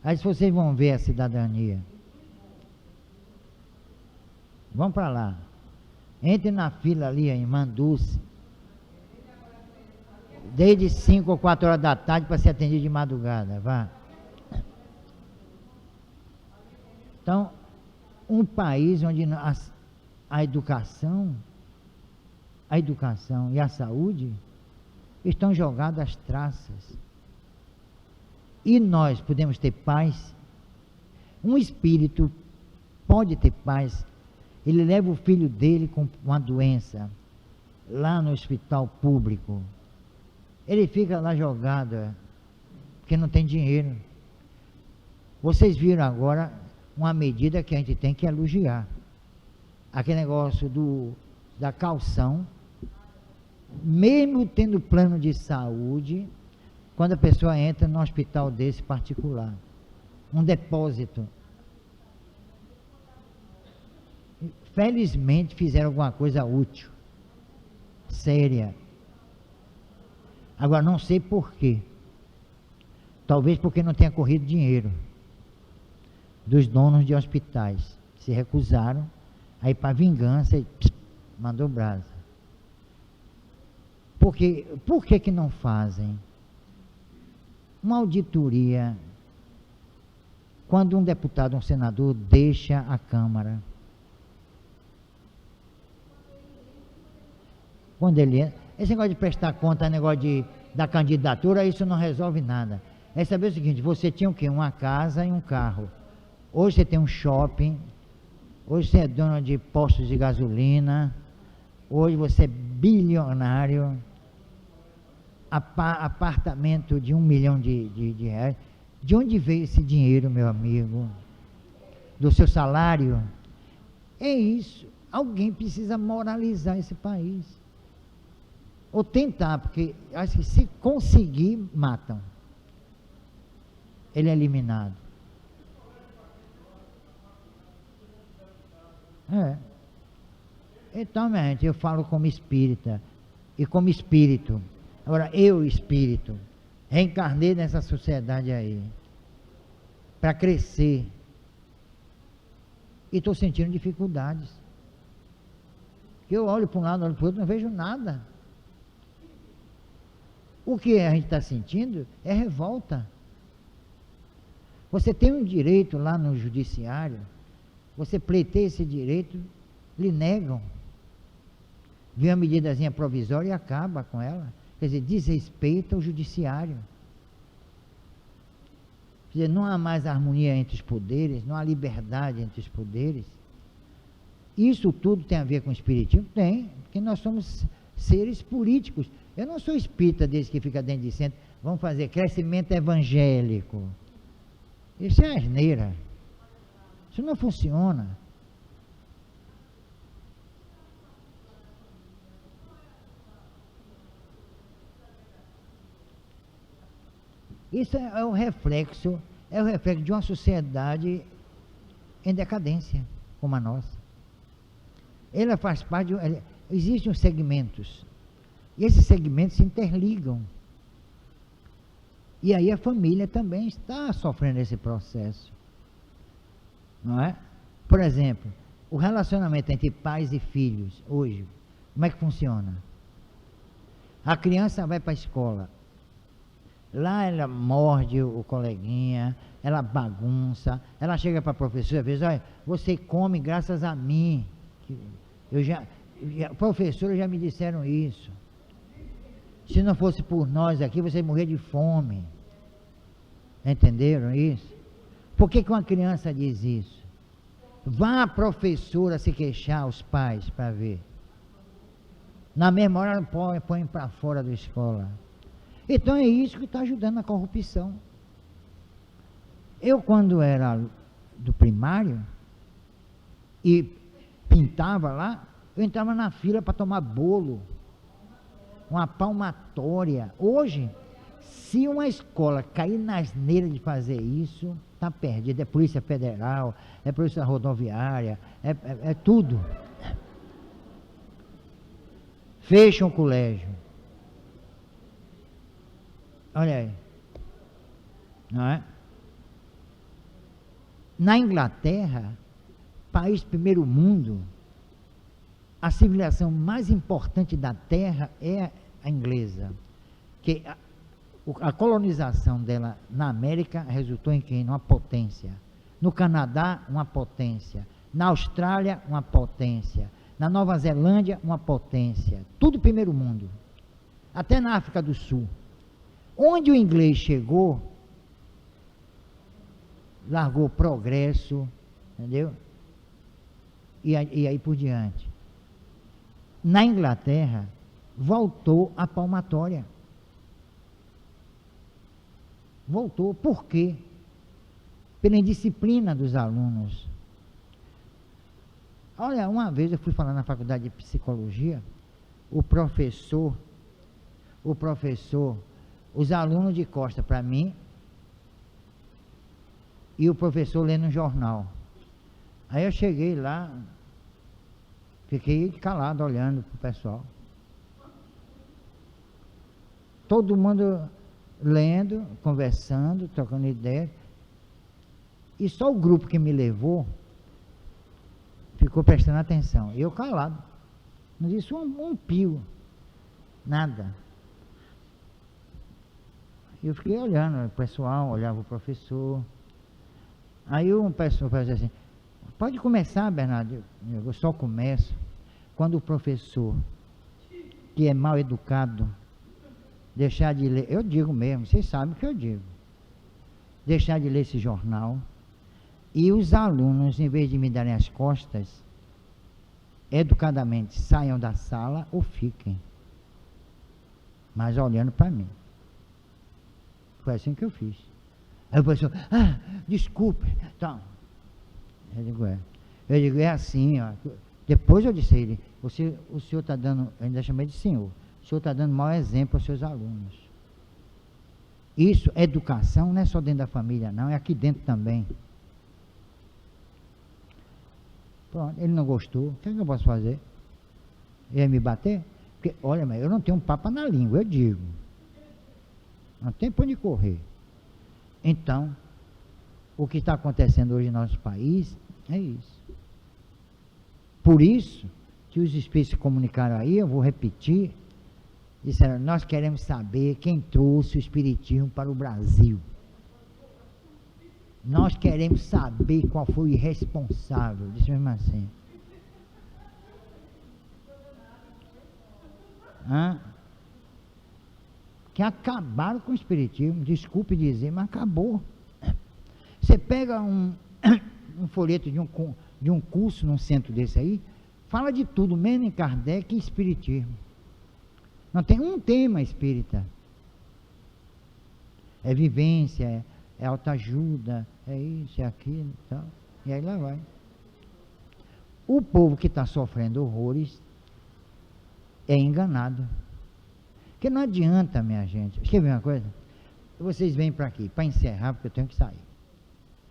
Aí vocês vão ver a cidadania. Vão para lá. Entre na fila ali em Manduce. desde 5 ou 4 horas da tarde para ser atendido de madrugada, vá. Então, um país onde a educação e a saúde estão jogadas às traças. E nós podemos ter paz. Um espírito pode ter paz. Ele leva o filho dele com uma doença lá no hospital público. Ele fica lá jogado, porque não tem dinheiro. Vocês viram agora uma medida que a gente tem que elogiar. Aquele negócio da calção, mesmo tendo plano de saúde, quando a pessoa entra num hospital desse particular, um depósito. Felizmente fizeram alguma coisa útil, séria. Agora não sei por quê. Talvez porque não tenha corrido dinheiro dos donos de hospitais. Se recusaram, aí para vingança, mandou brasa. Por que não fazem uma auditoria quando um deputado, um senador deixa a Câmara? Quando ele entra, esse negócio de prestar conta, negócio da candidatura, isso não resolve nada. É saber o seguinte, você tinha o quê? Uma casa e um carro. Hoje você tem um shopping, hoje você é dono de postos de gasolina, hoje você é bilionário, apartamento de 1 milhão de reais. De onde veio esse dinheiro, meu amigo? Do seu salário? É isso. Alguém precisa moralizar esse país. Ou tentar, porque acho que se conseguir, matam. Ele é eliminado. Então, minha gente, eu falo como espírita e como espírito. Agora, eu, espírito, reencarnei nessa sociedade aí para crescer e estou sentindo dificuldades. Eu olho para um lado, olho para o outro, não vejo nada. O que a gente está sentindo é revolta. Você tem um direito lá no judiciário, você pleiteia esse direito, lhe negam. Vem uma medidazinha provisória e acaba com ela. Quer dizer, desrespeita o judiciário. Quer dizer, não há mais harmonia entre os poderes, não há liberdade entre os poderes. Isso tudo tem a ver com o espiritismo? Tem, porque nós somos seres políticos. Eu não sou espírita desse que fica dentro de centro, vamos fazer crescimento evangélico. Isso é asneira. Isso não funciona. Isso é o reflexo de uma sociedade em decadência, como a nossa. Ela faz parte existem os segmentos, e esses segmentos se interligam. E aí a família também está sofrendo esse processo. Não é? Por exemplo, o relacionamento entre pais e filhos, hoje, como é que funciona? A criança vai para a escola. Lá ela morde o coleguinha, ela bagunça, ela chega para a professora e diz, olha, você come graças a mim. Professores já me disseram isso. Se não fosse por nós aqui, você ia morrer de fome. Entenderam isso? Por que uma criança diz isso? Vá a professora se queixar aos pais para ver. Na mesma hora põe para fora da escola. Então é isso que está ajudando na corrupção. Eu, quando era do primário e pintava lá, eu entrava na fila para tomar bolo, uma palmatória. Hoje, se uma escola cair na asneira de fazer isso, está perdida. É Polícia Federal, é Polícia Rodoviária, é tudo. Fecham o colégio. Olha aí. Não é? Na Inglaterra, país primeiro mundo, a civilização mais importante da Terra é a inglesa, que a colonização dela na América resultou em quem? Numa potência. No Canadá, uma potência. Na Austrália, uma potência. Na Nova Zelândia, uma potência. Tudo primeiro mundo. Até na África do Sul. Onde o inglês chegou, largou progresso, entendeu? E aí por diante. Na Inglaterra, voltou a palmatória. Voltou. Por quê? Pela indisciplina dos alunos. Olha, uma vez eu fui falar na faculdade de psicologia, o professor, os alunos de costa para mim, e o professor lendo um jornal. Aí eu cheguei lá, fiquei calado olhando para o pessoal. Todo mundo lendo, conversando, trocando ideia. E só o grupo que me levou ficou prestando atenção. Eu calado. Não disse um pio. Nada. Eu fiquei olhando o pessoal, olhava o professor. Aí um pessoal fazia assim, pode começar, Bernardo. Eu só começo quando o professor, que é mal educado, deixar de ler, eu digo mesmo, vocês sabem o que eu digo, deixar de ler esse jornal, e os alunos, em vez de me darem as costas, educadamente saiam da sala ou fiquem, mas olhando para mim. Foi assim que eu fiz. Aí o professor, desculpe. Então, eu digo, é assim, ó. Depois eu disse a ele, o senhor está dando, eu ainda chamei de senhor, o senhor está dando mau exemplo aos seus alunos. Isso, educação, não é só dentro da família, não, é aqui dentro também. Pronto, ele não gostou, o que eu posso fazer? Ele ia me bater? Porque, olha, mas eu não tenho um papo na língua, eu digo. Não tem para onde correr. Então, o que está acontecendo hoje no nosso país é isso. Por isso que os espíritos se comunicaram aí, eu vou repetir, disseram, nós queremos saber quem trouxe o espiritismo para o Brasil. Nós queremos saber qual foi o irresponsável, disse mesmo assim. Que acabaram com o espiritismo, desculpe dizer, mas acabou. Você pega um folheto de um curso num centro desse aí, fala de tudo, menos em Kardec e espiritismo. Não tem um tema espírita. É vivência, é autoajuda, é isso, é aquilo e tal. E aí lá vai. O povo que está sofrendo horrores é enganado. Porque não adianta, minha gente. Quer ver uma coisa? Vocês vêm para aqui, para encerrar, porque eu tenho que sair.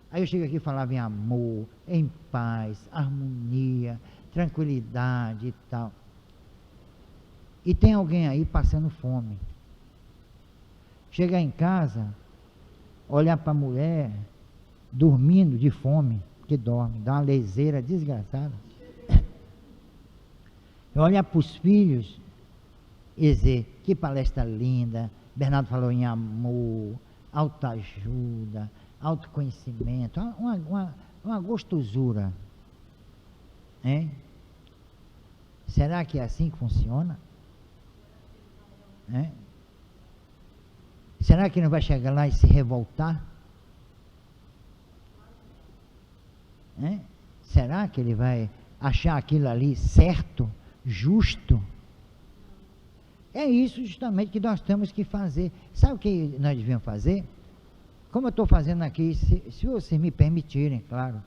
Aí eu chego aqui e falava em amor, em paz, harmonia, tranquilidade e tal. E tem alguém aí passando fome. Chegar em casa, olhar para a mulher, dormindo de fome, que dorme, dá uma leseira desgraçada. Olhar para os filhos e dizer, que palestra linda, Bernardo falou em amor, autoajuda, autoconhecimento, uma gostosura. Hein? Será que é assim que funciona? Hein? Será que não vai chegar lá e se revoltar? Hein? Será que ele vai achar aquilo ali certo, justo? É isso justamente que nós temos que fazer. Sabe o que nós devíamos fazer? Como eu estou fazendo aqui, se vocês me permitirem, claro,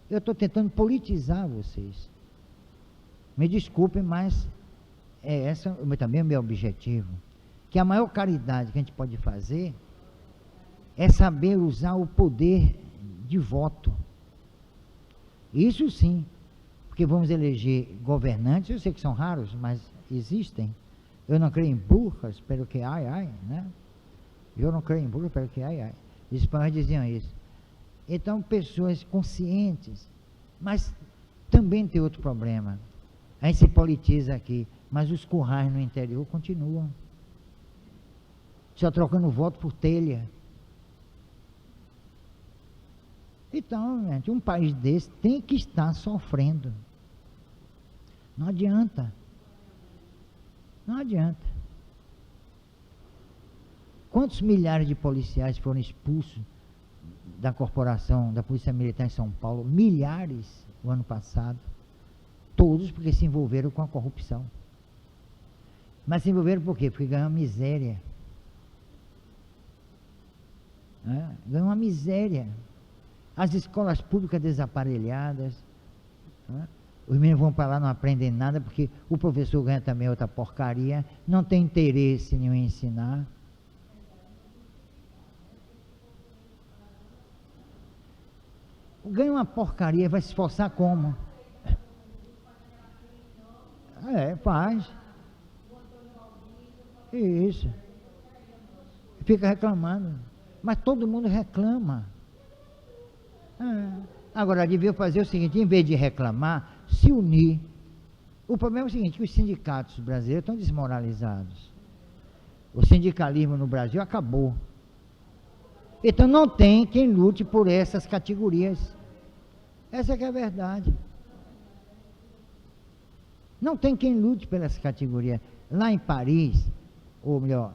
eu estou tentando politizar vocês. Me desculpem, mas esse também é o meu objetivo. Que a maior caridade que a gente pode fazer é saber usar o poder de voto. Isso sim, porque vamos eleger governantes, eu sei que são raros, mas existem. Eu não creio em burras, pelo que ai, né? Eu não creio em burras, pelo que ai. Os espanhóis diziam isso. Então, pessoas conscientes, mas também tem outro problema. A gente se politiza aqui, mas os currais no interior continuam. só trocando voto por telha. Então, gente, um país desse tem que estar sofrendo. Não adianta. Não adianta. Quantos milhares de policiais foram expulsos da corporação, da Polícia Militar em São Paulo? Milhares no ano passado. Todos porque se envolveram com a corrupção. Mas se envolveram por quê? Porque ganham miséria. Ganham uma miséria. As escolas públicas desaparelhadas. Os meninos vão para lá, não aprendem nada, porque o professor ganha também outra porcaria, não tem interesse nenhum em ensinar. Ganha uma porcaria, vai se esforçar como? Faz. Isso. Fica reclamando. Mas todo mundo reclama. Agora, devia fazer o seguinte, em vez de reclamar, se unir. O problema é o seguinte, que os sindicatos brasileiros estão desmoralizados. O sindicalismo no Brasil acabou. Então não tem quem lute por essas categorias. Essa que é a verdade. Não tem quem lute pelas categorias. Lá em Paris, ou melhor,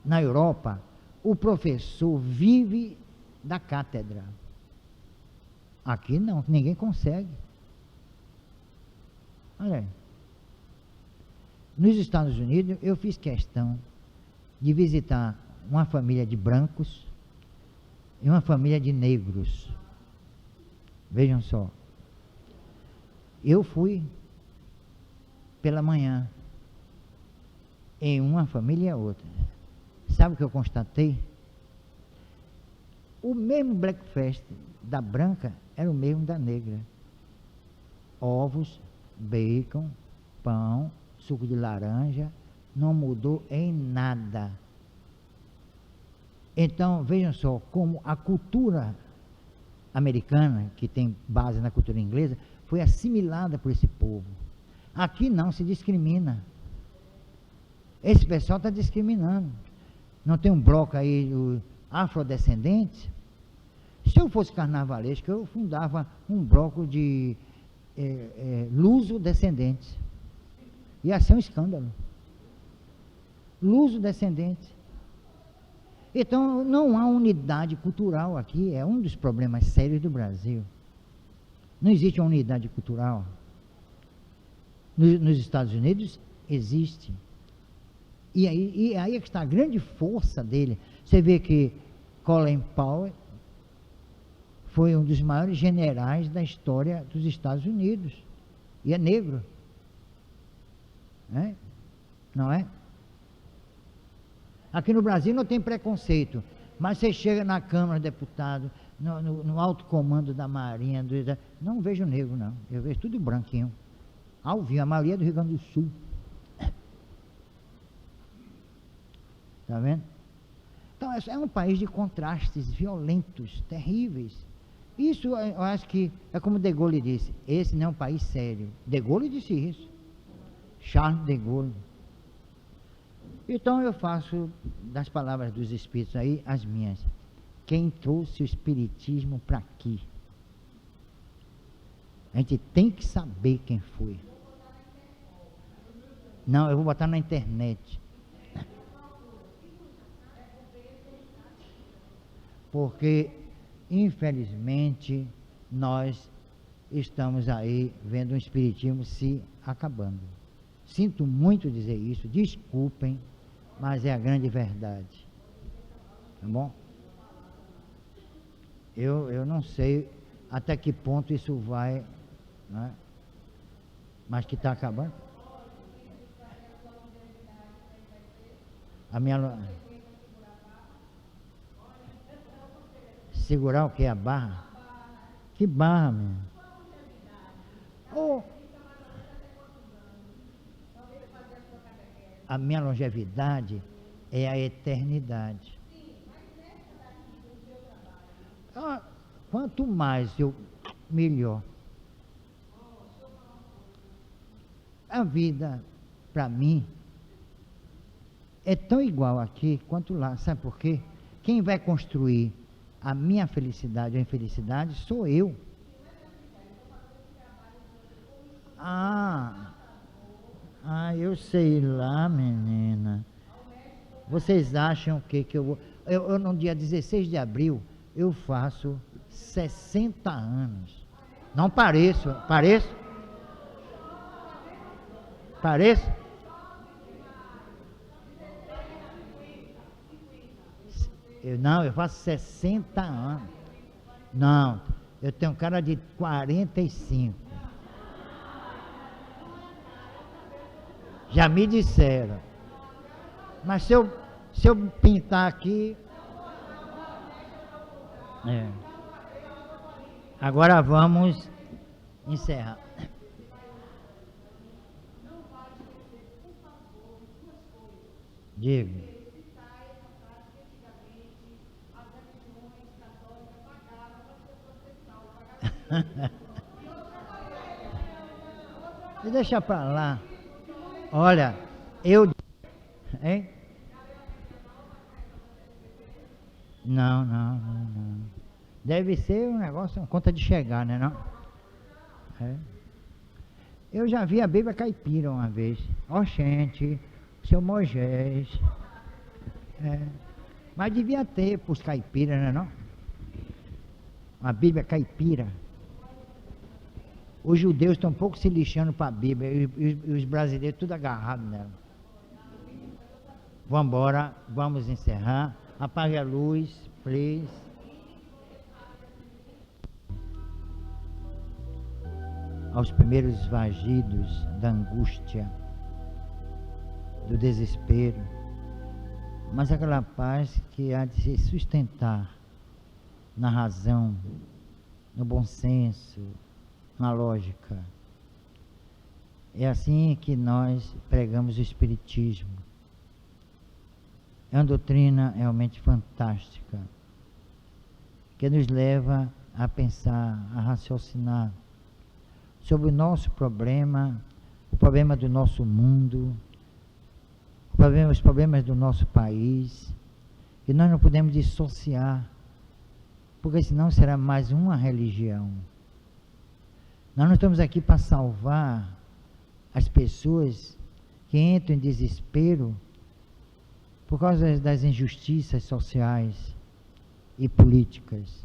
na Europa, o professor vive da cátedra. Aqui não, ninguém consegue. Olha aí. Nos Estados Unidos, eu fiz questão de visitar uma família de brancos e uma família de negros. Vejam só. Eu fui pela manhã em uma família e a outra. Sabe o que eu constatei? O mesmo breakfast da branca era o mesmo da negra. Ovos, bacon, pão, suco de laranja, não mudou em nada. Então, vejam só, como a cultura americana, que tem base na cultura inglesa, foi assimilada por esse povo. Aqui não se discrimina. Esse pessoal está discriminando. Não tem um bloco aí, o afrodescendentes? Se eu fosse carnavalesco, eu fundava um bloco de luso-descendentes. Ia ser um escândalo. Luso-descendentes. Então, não há unidade cultural aqui, é um dos problemas sérios do Brasil. Não existe uma unidade cultural. Nos Estados Unidos, existe. E aí é que está a grande força dele. Você vê que Colin Powell foi um dos maiores generais da história dos Estados Unidos. E é negro. Não é? Aqui no Brasil não tem preconceito, mas você chega na Câmara de Deputados, no alto comando da Marinha, não vejo negro não, eu vejo tudo branquinho, alvinho, a maioria do Rio Grande do Sul. Está vendo? Então é um país de contrastes violentos, terríveis. Isso eu acho que é como De Gaulle disse, esse não é um país sério. De Gaulle disse isso, Charles de Gaulle. Então eu faço das palavras dos espíritos aí as minhas. Quem trouxe o espiritismo para aqui? A gente tem que saber quem foi. Não, eu vou botar na internet. Porque, infelizmente, nós estamos aí vendo o espiritismo se acabando. Sinto muito dizer isso, desculpem, mas é a grande verdade. Tá bom? Eu não sei até que ponto isso vai, né? Mas que está acabando. A minha... Segurar o que? A barra? Que barra, meu? Oh. A minha longevidade é a eternidade. Quanto mais eu, melhor. A vida, para mim, é tão igual aqui quanto lá. Sabe por quê? Quem vai construir a minha felicidade ou infelicidade sou eu. Eu sei lá, menina. Vocês acham que eu vou... Eu, no dia 16 de abril, eu faço 60 anos. Não pareço. Pareço? Pareço? Eu faço 60 anos. Não, eu tenho cara de 45. Já me disseram. Mas se eu pintar aqui... Agora vamos encerrar. Diga. E deixa pra lá. Olha, hein? Não. Deve ser um negócio, uma conta de chegar, né, não? É. Eu já vi a Bíblia caipira uma vez. Oxente, seu Moisés. Mas devia ter pros caipiras, né, não? A Bíblia caipira. Os judeus estão um pouco se lixando para a Bíblia e os brasileiros tudo agarrados nela. Vamos embora, vamos encerrar. Apague a luz, please. Aos primeiros vagidos da angústia, do desespero, mas aquela paz que há de se sustentar na razão, no bom senso, na lógica. É assim que nós pregamos o Espiritismo. É uma doutrina realmente fantástica, que nos leva a pensar, a raciocinar sobre o nosso problema, o problema do nosso mundo, os problemas do nosso país, e nós não podemos dissociar, porque senão será mais uma religião. Nós não estamos aqui para salvar as pessoas que entram em desespero por causa das injustiças sociais e políticas.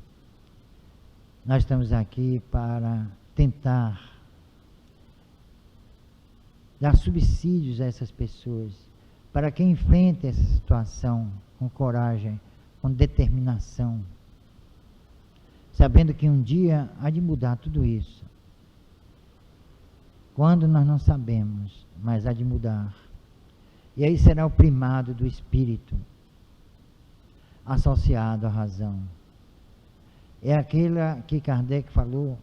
Nós estamos aqui para tentar dar subsídios a essas pessoas, para que enfrentem essa situação com coragem, com determinação, sabendo que um dia há de mudar tudo isso. Quando nós não sabemos, mas há de mudar. E aí será o primado do espírito, associado à razão. É aquela que Kardec falou,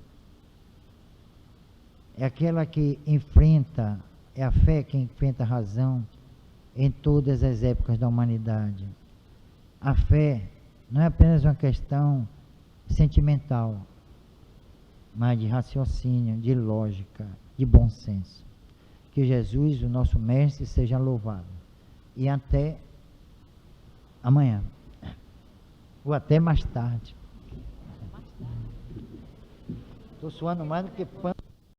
é aquela que enfrenta, é a fé que enfrenta a razão em todas as épocas da humanidade. A fé não é apenas uma questão sentimental, mas de raciocínio, de lógica, de bom senso. Que Jesus, o nosso mestre, seja louvado. E até amanhã. Ou até mais tarde. Estou suando mais do que pano.